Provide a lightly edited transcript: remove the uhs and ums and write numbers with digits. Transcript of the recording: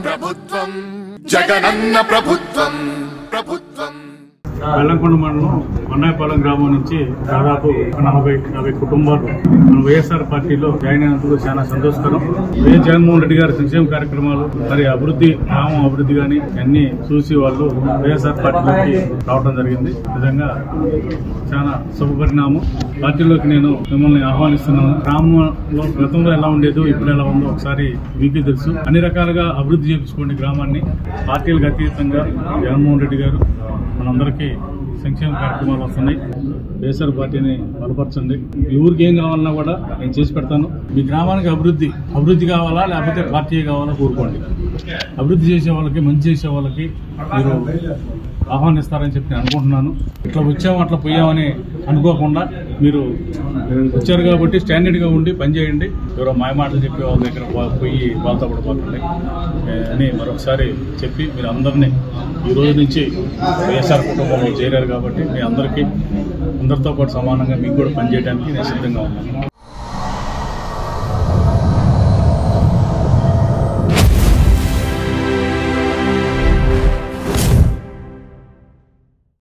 ప్రభుత్వం జగనన్న ప్రభుత్వం ప్రభుత్వం బెల్లంకొండ మండలం మన్నాయపాలెం గ్రామం నుంచి దాదాపు 40 కుటుంబాలు మన వైఎస్ఆర్ పార్టీలో జాయిన్ అయినందుకు చాలా సంతోషకరం. వైఎస్ జగన్మోహన్ రెడ్డి గారి సంక్షేమ కార్యక్రమాలు మరి అభివృద్ధి, గ్రామం అభివృద్ధి గాని అన్ని చూసి వాళ్ళు వైఎస్ఆర్ పార్టీలోకి రావడం జరిగింది. నిజంగా చాలా శుభపరిణామం. పార్టీలోకి నేను మిమ్మల్ని ఆహ్వానిస్తున్నాను. గ్రామంలో గతంలో ఎలా ఉండేదో ఇప్పుడు ఎలా ఉందో ఒకసారి మీకు తెలుసు. అన్ని రకాలుగా అభివృద్ధి చేయించుకోండి గ్రామాన్ని. పార్టీలకు అతీతంగా జగన్మోహన్ రెడ్డి గారు మనందరికీ సంక్షేమ కార్యక్రమాలు వస్తున్నాయి. వైఎస్ఆర్ పార్టీని బలపరచండి. ఊరికి ఏం కావాలన్నా కూడా నేను చేసి పెడతాను. మీ గ్రామానికి అభివృద్ధి కావాలా లేకపోతే పార్టీ కావాలా కోరుకోండి. అభివృద్ధి చేసే వాళ్ళకి, మంచి చేసే వాళ్ళకి మీరు ఆహ్వానిస్తారని చెప్పి నేను అనుకుంటున్నాను. ఇట్లా వచ్చాము అట్లా పోయామని అనుకోకుండా మీరు వచ్చారు కాబట్టి స్టాండర్డ్గా ఉండి పనిచేయండి. ఎవరో మాయమాటలు చెప్పి వాళ్ళ దగ్గర పోయి వాళ్ళతో పడిపోతుంది అని మరొకసారి చెప్పి మీరు అందరినీ ఈ రోజు నుంచి వైఎస్ఆర్ కుటుంబంలో చేరారు కాబట్టి మీ అందరితో పాటు సమానంగా మీకు కూడా పనిచేయడానికి నేను సిద్ధంగా ఉన్నాను.